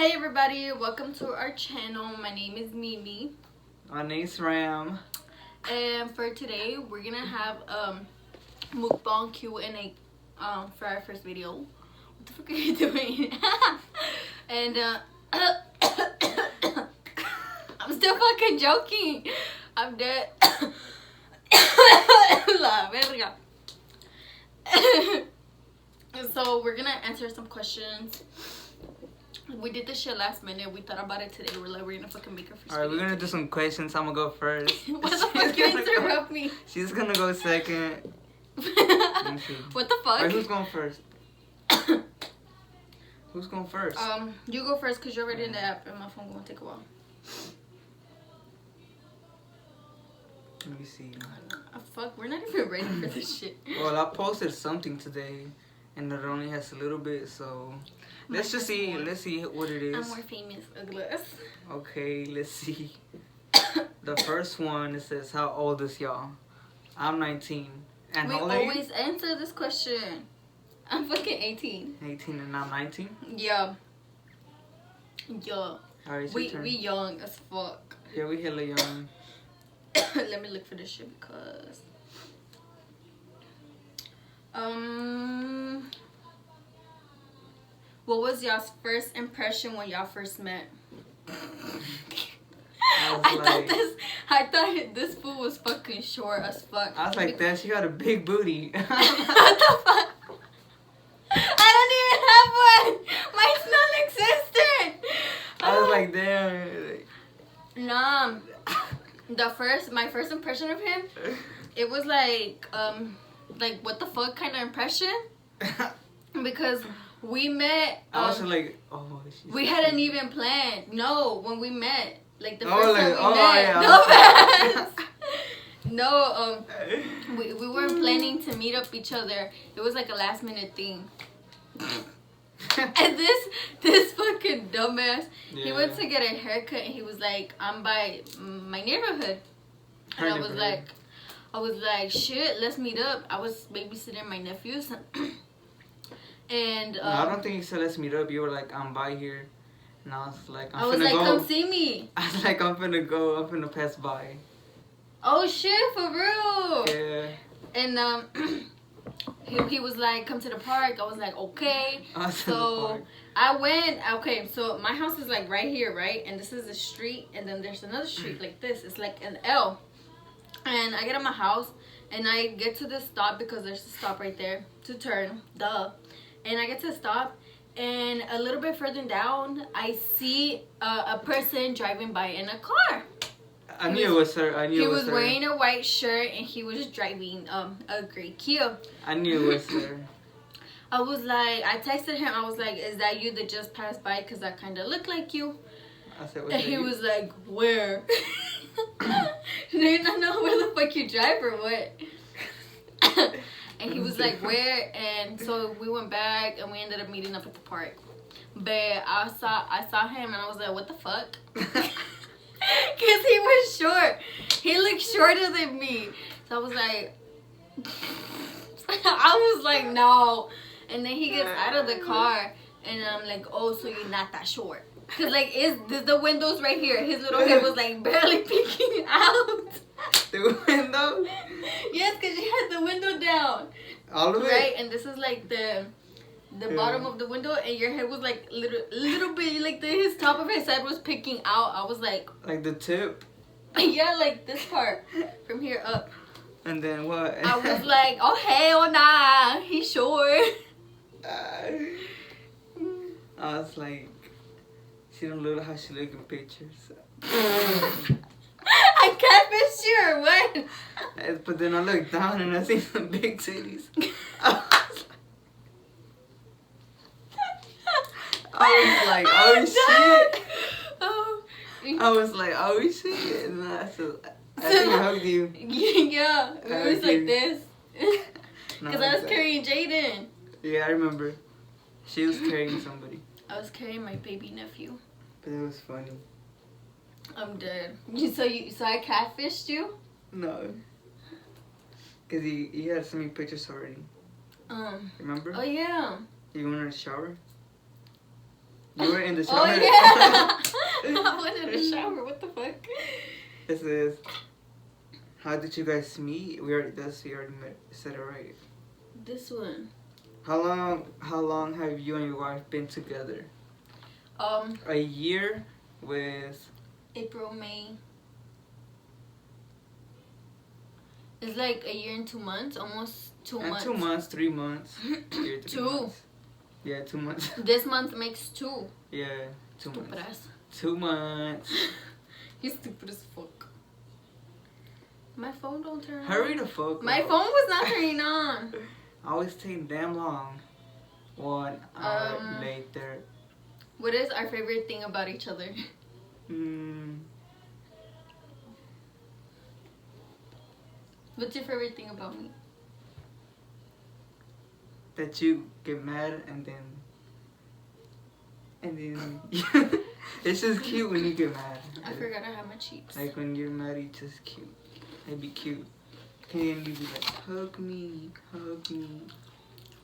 Hey everybody, welcome to our channel. My name is Mimi. My name's Ram. And for today, we're gonna have mukbang Q&A for our first video. What the fuck are you doing? And I'm still fucking joking. I'm dead. La verga. So we're gonna answer some questions. We did this shit last minute. We thought about it today. We're gonna fucking make our first Alright, we're video gonna do some questions. I'm gonna go first. What the fuck? You interrupt me. She's gonna go second. What the fuck? Alright, who's going first? Who's going first? You go first because you're already in the app and my phone gonna take a while. Let me see. Fuck, we're not even ready for this shit. Well, I posted something today, and it only has a little bit, so let's just see. Let's see what it is. I'm more famous, Douglas. Okay, let's see. The first one, it says, "How old is y'all?" I'm 19. And We how old are you? always answer this question. I'm fucking 18. 18 and I'm 19. Yeah. Yeah. Alright, We young as fuck. Yeah, we hella young. Let me look for this shit because what was y'all's first impression when y'all first met? I thought this fool was fucking short as fuck. I was like, that she got a big booty. What the fuck? I don't even have one. Mine's non-existent. I was like, damn. Nah. My first impression of him, it was like what the fuck kind of impression? Because we met. I was like, oh. We hadn't even planned. No, when we met, like the Oh, first like, time we met. yeah. No, we weren't planning to meet up each other. It was like a last minute thing. And this fucking dumbass, he went to get a haircut and he was like, I'm by my neighborhood. And I was like, shit, let's meet up. I was babysitting my nephews. And no, I don't think you said let's meet up. You were like, I'm by here. And I was like, I was like, come see me. I was like, I'm finna go. I'm finna pass by. Oh shit, for real. Yeah. And he was like, come to the park. I was like, okay. So I went. Okay, so my house is like right here, right? And this is a street, and then there's another street like this. It's like an L. And I get in my house, and I get to the stop because there's a stop right there to turn. Duh. And I get to the stop, and a little bit further down, I see a person driving by in a car. I knew it was her. He was wearing a white shirt and he was driving a gray Kia. I knew it was her. I was like, I texted him. I was like, "Is that you that just passed by? Cause I kind of look like you." I said, and he was like, "Where?" Do you not know where the fuck you drive or what? And he was like, "Where?" And so we went back and we ended up meeting up at the park. But I saw him and I was like, "What the fuck?" Because he was short. He looked shorter than me. So I was like, no. And then he gets out of the car. And I'm like, oh, so you're not that short. Because, like, the window's right here. His little head was, like, barely peeking out. The window? Yes, because you had the window down. All of it? Right? And this is, like, the bottom of the window, and your head was like little bit like his top of his head was picking out. I was like the tip. Yeah, like this part from here up. And then what? I was like, oh hell nah, he's short. I was like, she don't look how she look in pictures. I catfished you or what? But then I looked down and I see some big titties. I was like, oh shit. Oh. I was like, oh shit. And then I think I hugged you. Yeah, it was like this. Because I was like carrying Jaden. Yeah, I remember. She was carrying somebody. I was carrying my baby nephew. But it was funny. I'm dead. So I catfished you? No. Because he had so many pictures already. Remember? Oh yeah. You went in the shower? You were in the shower. Oh yeah. I was in the shower. What the fuck? This is. How did you guys meet? We already said it right. This one. How long have you and your wife been together? A year with April, May. It's like a year and 2 months, almost 2 months. 2 months, 3 months. Year, 3 2. months. Yeah, 2 months. This month makes 2. Yeah, 2 Stupid months. ass. 2 months. You're stupid as fuck. My phone don't turn on. Hurry the fuck My up. phone was not turning on. Always take damn long. 1 hour later. What is our favorite thing about each other? What's your favorite thing about me? That you get mad and then it's just cute when you get mad. I forgot I have my cheeks. Like when you're mad, it's just cute. It'd be cute. And then you be like, hug me, hug me.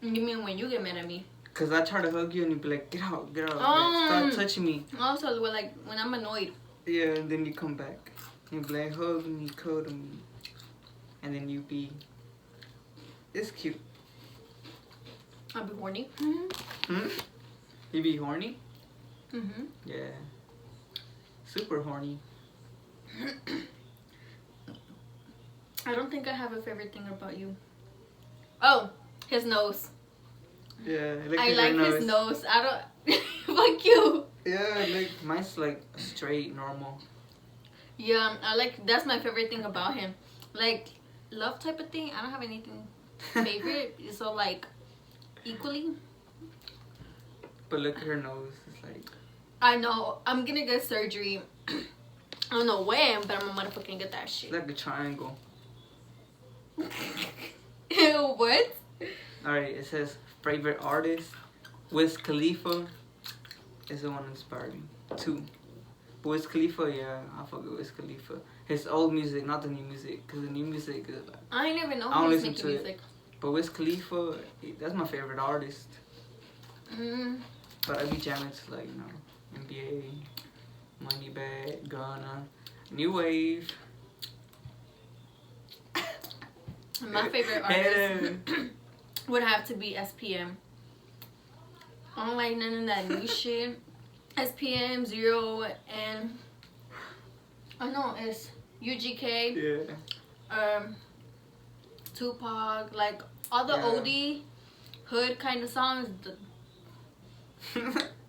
You mean when you get mad at me? Cause I try to hug you and you be like, get out, like, stop touching me. Also, like when I'm annoyed. Yeah, and then you come back. You be like, hug me, cuddle me. And then you be, it's cute. I'll be horny. You be horny? Mm-hmm. Yeah. Super horny. I don't think I have a favorite thing about you. Oh, his nose. Yeah, I like his nose. I don't. Fuck you. Yeah, like mine's like straight, normal. Yeah, that's my favorite thing about him. Like, love type of thing, I don't have anything favorite. So, like, equally. But look at her nose. It's like. I know. I'm gonna get surgery. I don't know when, but I'm gonna motherfucking get that shit. It's like a triangle. Ew, what? Alright, it says favorite artist. Wiz Khalifa is the one that inspired me. 2. Wiz Khalifa, yeah, I fuck with Wiz Khalifa. His old music, not the new music, because the new music is like, I ain't even know I don't he's listen making to music. it. But Wiz Khalifa, that's my favorite artist. But I be jamming to like, you know, NBA, Moneybag, Ghana, New Wave. My favorite artist would have to be SPM. I don't like none of that new shit. SPM, Zero, and I know it's UGK. Yeah. Tupac, like all the oldie hood kind of songs.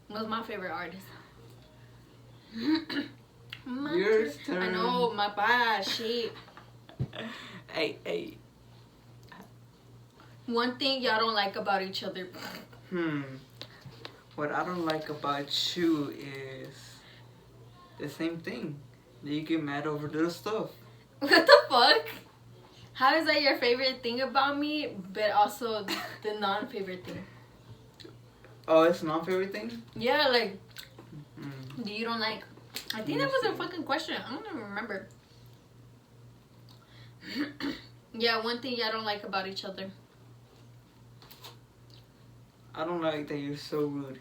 Was my favorite artist. Your turn. I know, my bad shit. Hey. One thing y'all don't like about each other. What I don't like about you is the same thing. You get mad over little stuff. What the fuck? How is that your favorite thing about me, but also the non-favorite thing? Oh, it's not favorite thing? Yeah, like, do you don't like... I think that was a fucking question. I don't even remember. Yeah, one thing y'all don't like about each other. I don't like that you're so rude.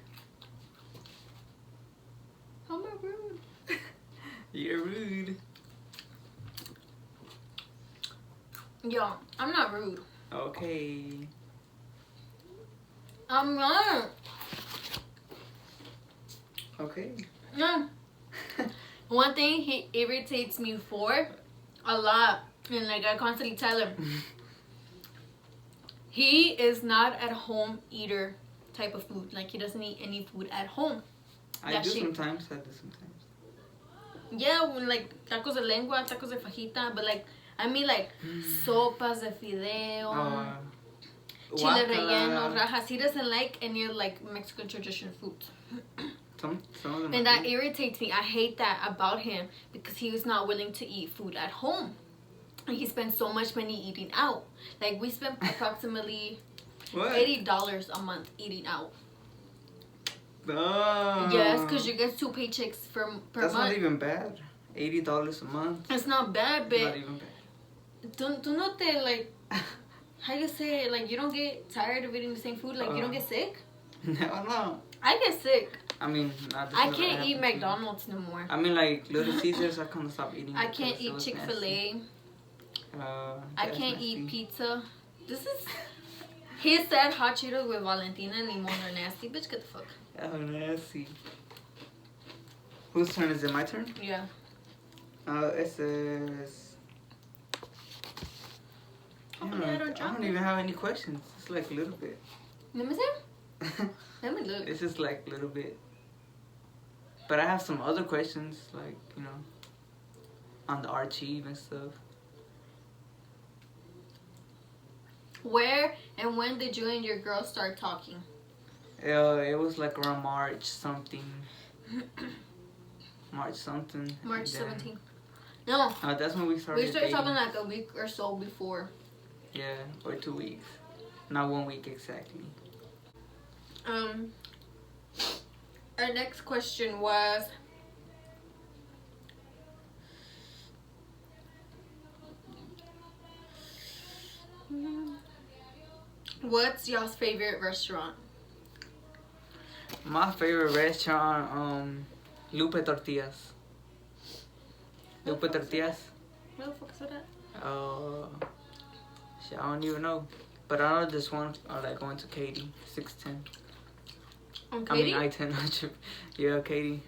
How am I rude? You're rude. Yo, I'm not rude. Okay. I'm not. Okay. No. One thing he irritates me for a lot, and like I constantly tell him, he is not at home eater type of food. Like he doesn't eat any food at home. I do sometimes. Yeah, when, like tacos de lengua, tacos de fajita, but like I mean like sopas de fideo, chile relleno, rajas. He doesn't like any of like Mexican traditional foods. Some of them. And that irritates me. I hate that about him because he was not willing to eat food at home. And he spends so much money eating out. Like we spend approximately $80 a month eating out. Oh. Yes, because you get 2 paychecks per month. That's not even bad. $80 a month. It's not bad, but not even bad. Do not te like how you say it, like you don't get tired of eating the same food, like you don't get sick. No. I get sick. I mean, I can't eat McDonald's no more. I mean, like Little Caesars, I kind of stopped eating. I can't eat Chick-fil-A. I can't eat pizza. This is. He said hot Cheetos with Valentina and limon are nasty. Bitch, get the fuck. Oh, nasty. Whose turn is it? My turn? Yeah. It says. I don't even have any questions. It's like a little bit. Let me see. Let me look. It's just like a little bit. But I have some other questions, like, you know, on the archive and stuff. Where and when did you and your girl start talking? It was like around March something. March 17th. No. That's when we started. We started talking like a week or so before. Yeah, or 2 weeks. Not 1 week exactly. Our next question was, what's y'all's favorite restaurant? My favorite restaurant, Lupe Tortillas. Lupe Tortillas. What the fuck is that? Shit, I don't even know. But I know this one, I like going to Katie, 610. On Katie? I mean, I-10. Yeah, Katie.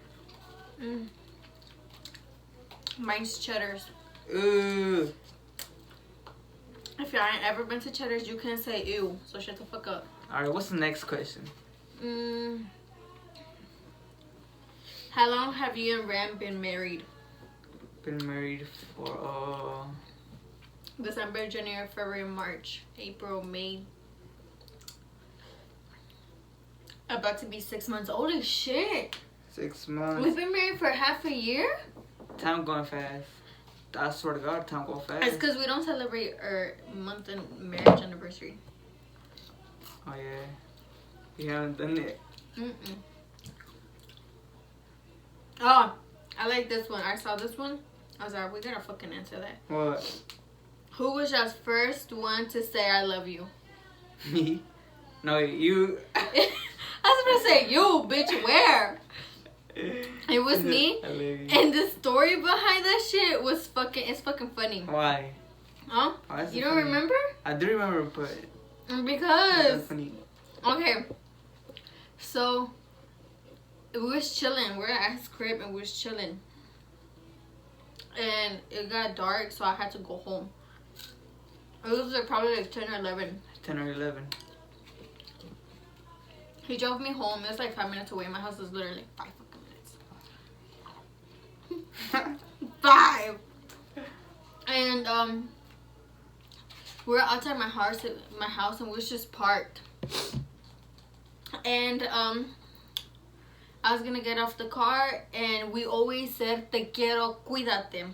Mine's Cheddar's. Ooh. If you ain't ever been to Cheddar's, you can't say ew. So shut the fuck up. Alright, what's the next question? How long have you and Ram been married? Been married for December, January, February, March, April, May. About to be 6 months. Holy shit. 6 months. We've been married for half a year? Time going fast. I swear to God, time going fast. It's because we don't celebrate our month and marriage anniversary. Oh, yeah. You haven't done it. Oh, I like this one. I saw this one. I was like, we gotta fucking answer that. What? Who was your first one to say I love you? Me? No, you. I was gonna say you, bitch. Where? It was me. I love you. And the story behind that shit was fucking. It's fucking funny. Why? Huh? Why is it You don't funny? remember? I do remember, but. Because. That's funny. Okay. So we was chilling. We're at his crib and we was chilling. And it got dark, so I had to go home. It was like probably like 10 or 11. 10 or 11. He drove me home. It was like 5 minutes away. My house is literally 5 fucking minutes. 5. And we were outside my house and we was just parked. And I was gonna get off the car, and we always said te quiero, cuídate.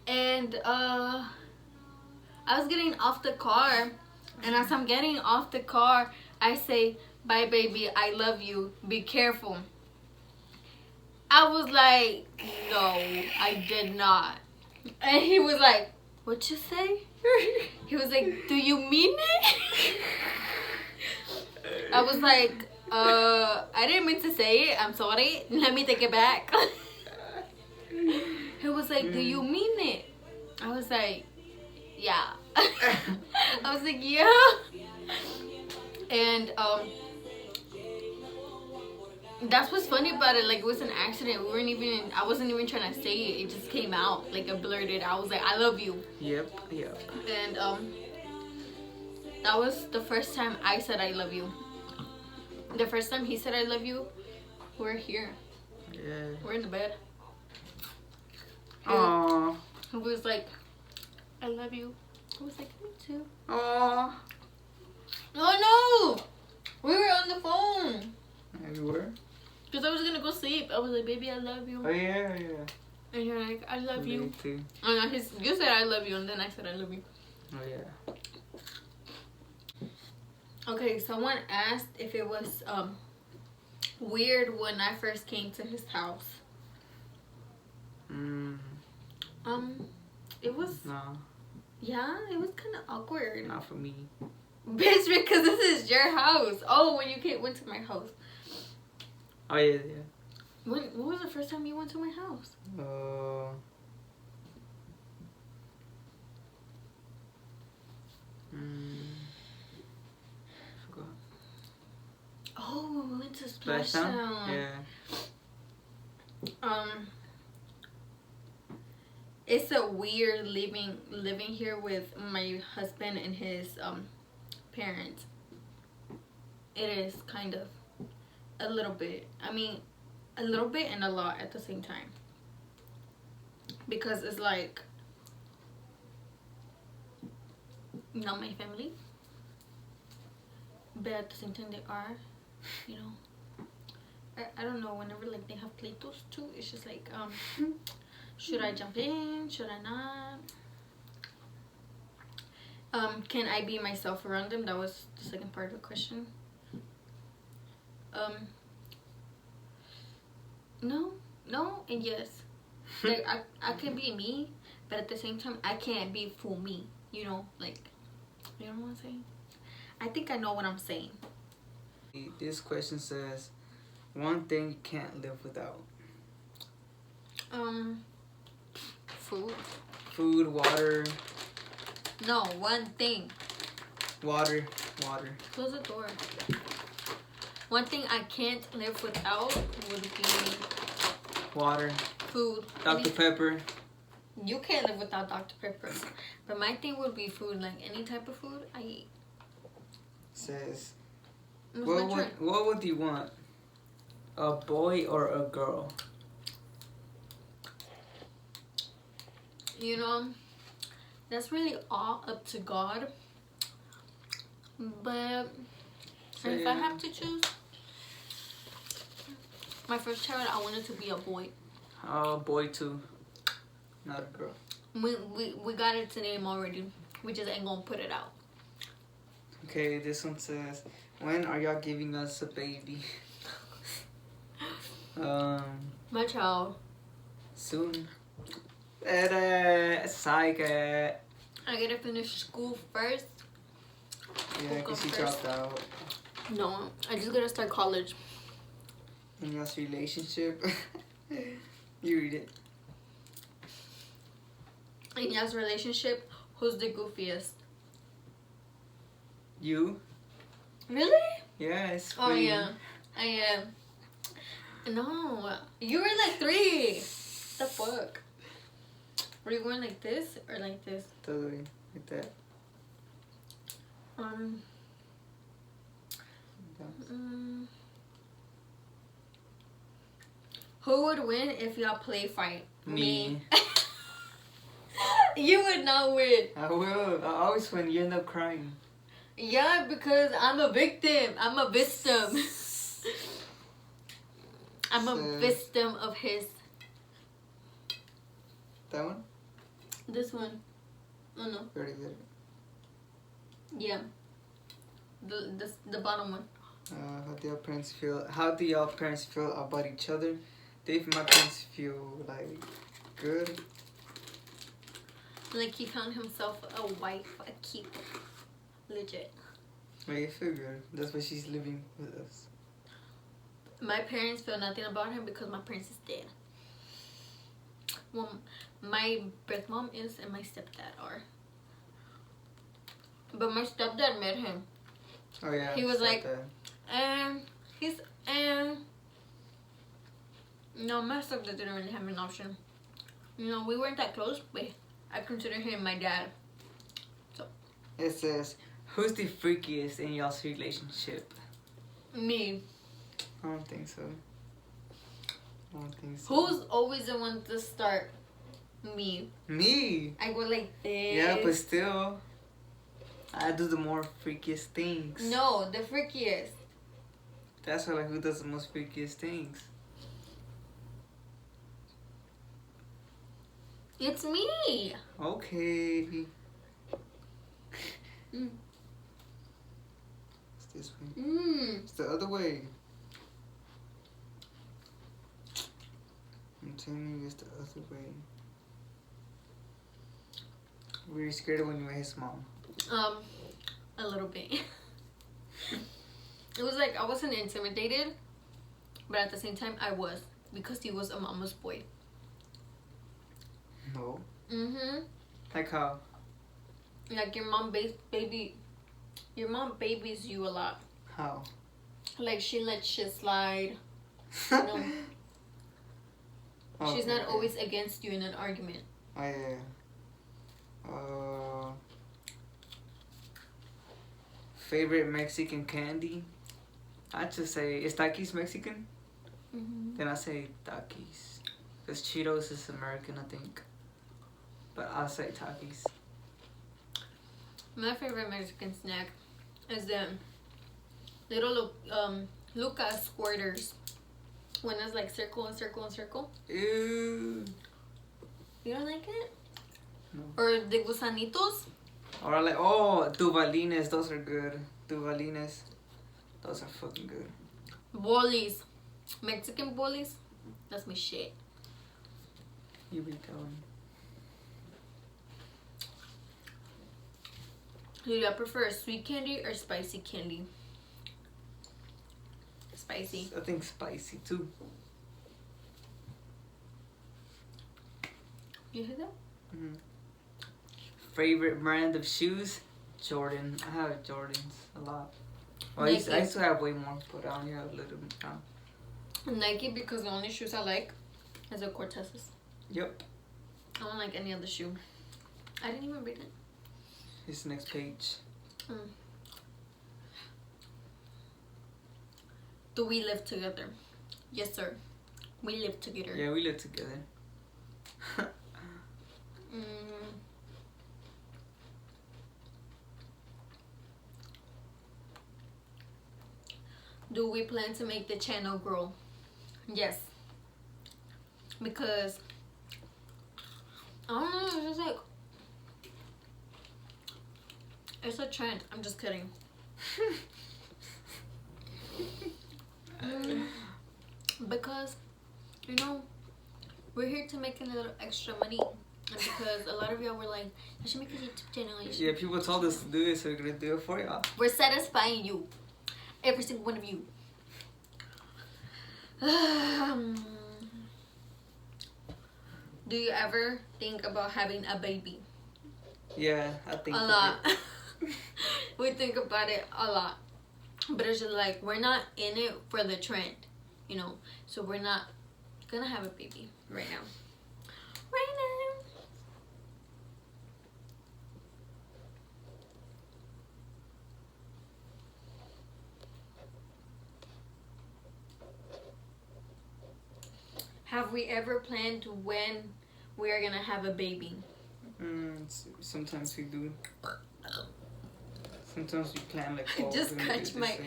And I was getting off the car, and as I'm getting off the car, I say, bye baby, I love you, be careful. I was like, no, I did not. And he was like, what you say? He was like, do you mean it? I was like, I didn't mean to say it, I'm sorry, let me take it back. He was like, do you mean it? I was like, yeah. I was like, yeah. And that's what's funny about it. Like, it was an accident. I wasn't even trying to say it. It just came out. Like, I blurted. I was like, I love you. Yep. And that was the first time I said I love you. The first time he said I love you, we're here. Yeah. We're in the bed. Aww. He was like, I love you. I was like, me too. Aww. Oh no! We were on the phone. Yeah, you were? Because I was gonna go sleep. I was like, baby, I love you. Oh, yeah. And you're like, I love Me you. too. Oh no, you said I love you, and then I said I love you. Oh, yeah. Okay, someone asked if it was weird when I first came to his house. It was. No. Yeah, it was kind of awkward. Not for me. Bitch, because this is your house. Oh, when you went to my house. Oh yeah, yeah. What was the first time you went to my house? Forgot. Oh, we went to Splashdown. Yeah. It's a weird living here with my husband and his parents. It is kind of a little bit. I mean, a little bit and a lot at the same time. Because it's like not my family, but at the same time they are, you know. I don't know, whenever like they have pleitos too, it's just like should I jump in, should I not? Can I be myself around them? That was the second part of the question. No and yes. Like I can be me, but at the same time I can't be full me, you know, like, you know what I'm saying? I think I know what I'm saying. This question says, one thing you can't live without. Food. Food, water. No, one thing. Water. Close the door. One thing I can't live without would be water. Food. Dr. Pepper. You can't live without Dr. Pepper. But my thing would be food. Like any type of food, I eat. Says, what would you want? A boy or a girl? You know, that's really all up to God. But So, if I have to choose, my first child, I wanted to be a boy. A boy too, not a girl. We got its name already. We just ain't gonna put it out. Okay, this one says, when are y'all giving us a baby? My child. Soon. Psych. I gotta finish school first. Yeah, because she dropped out. No, I just gotta start college. In y'all's relationship? You read it. In y'all's relationship, who's the goofiest? You? Really? Yeah, it's Oh pretty. yeah, I am. No, you were like 3. The fuck? Were you going like this or like this? Totally, like that. Who would win if y'all play fight? Me. You would not win. I will. I always win. You end up crying. Yeah, because I'm a victim. I'm a victim. I'm a victim of his. That one? This one. Oh no. You already did it. Yeah. The bottom one. How do your parents feel? How do your parents feel about each other? Dave, my parents feel like good. Like he found himself a wife, a keeper. Legit. Make it feel good. That's why she's living with us. My parents feel nothing about him because my parents is dead. Well, my birth mom is and my stepdad are. But my stepdad met him. Oh yeah. He was like, no, my stepdad didn't really have an option. You know, we weren't that close, but I consider him my dad. So. It says, who's the freakiest in y'all's relationship? Me. I don't think so. Who's always the one to start? Me. Me? I go like this. Yeah, but still, I do the more freakiest things. No, the freakiest. That's why, like, who does the most freakiest things? It's me. Okay. It's this way. It's the other way. I'm telling you, it's the other way. Were you scared when you met his mom? A little bit. It was like I wasn't intimidated, but at the same time I was, because he was a mama's boy. No. Mm-hmm. Like how? Like your mom babies you a lot. How? Like she lets shit slide. You know. Okay, She's not always against you in an argument. Oh yeah. Favorite Mexican candy? I'd just say, is Takis Mexican? Mm-hmm. Then I say Takis. Because Cheetos is American, I think. But I'll say Takis. My favorite Mexican snack is the little Lucas squirters. When it's like circle and circle and circle. Ew. You don't like it? No. Or the gusanitos? Or like, oh, Duvalines, those are good. Duvalines, those are fucking good. Bolis. Mexican bolis? That's my shit. You be telling. Do you prefer sweet candy or spicy candy? Spicy. I think spicy too. You hear that? Mm-hmm. Favorite brand of shoes? Jordan. I have Jordans a lot. Well, I used to have way more, but I only have a little bit now. Nike, because the only shoes I like is the Cortezes. Yep. I don't like any other shoe. I didn't even read it. It's the next page. Do we live together? Yes, sir. We live together. Yeah, we live together. Do we plan to make the channel grow? Yes. Because I don't know, it's just like, it's a trend. I'm just kidding. Because, you know, we're here to make a little extra money. And because a lot of y'all were like, I should make a YouTube channel. Yeah, people told us to do it, so we're gonna do it for y'all. We're satisfying you. Every single one of you. Do you ever think about having a baby? Yeah, I think a lot. We think about it a lot. But it's just like, we're not in it for the trend, you know. So we're not gonna have a baby right now. Right now. Have we ever planned when we are gonna have a baby? Sometimes we do. Sometimes we plan like. Oh, just catch my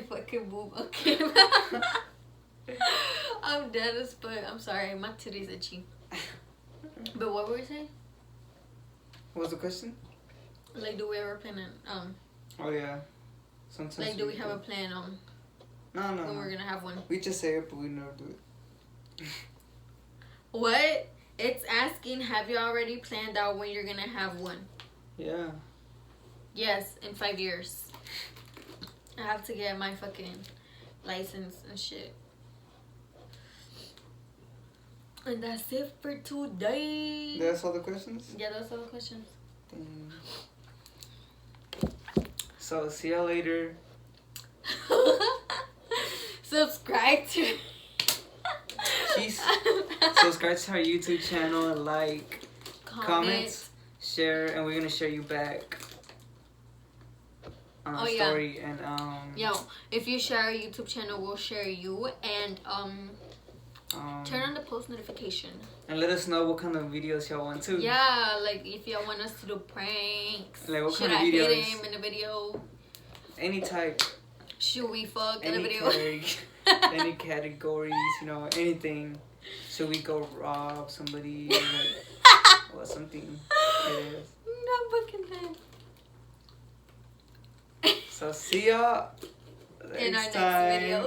fucking boob. Okay. I'm dead as fuck. I'm sorry, my titty's itchy. But what were we saying? What was the question? Like, do we ever plan Oh yeah. Sometimes. Like, do we have a plan No. when we're gonna have one? We just say it, but we never do it. What? It's asking, have you already planned out when you're gonna have one? Yeah. Yes, in 5 years. I have to get my fucking license and shit. And that's it for today. That's all the questions? Yeah, that's all the questions. So, see y'all later. Subscribe to... Subscribe to our YouTube channel, like, comment, share, and we're gonna share you back on our story. And yo, if you share our YouTube channel, we'll share you, and turn on the post notification. And let us know what kind of videos y'all want too. Yeah, like if y'all want us to do pranks. Like what should kind of I videos? hit him in a video? Any type. Should we fuck in a video? Any categories, you know, anything. Should we go rob somebody? Or something. Not fucking that. So see y'all in our next next video.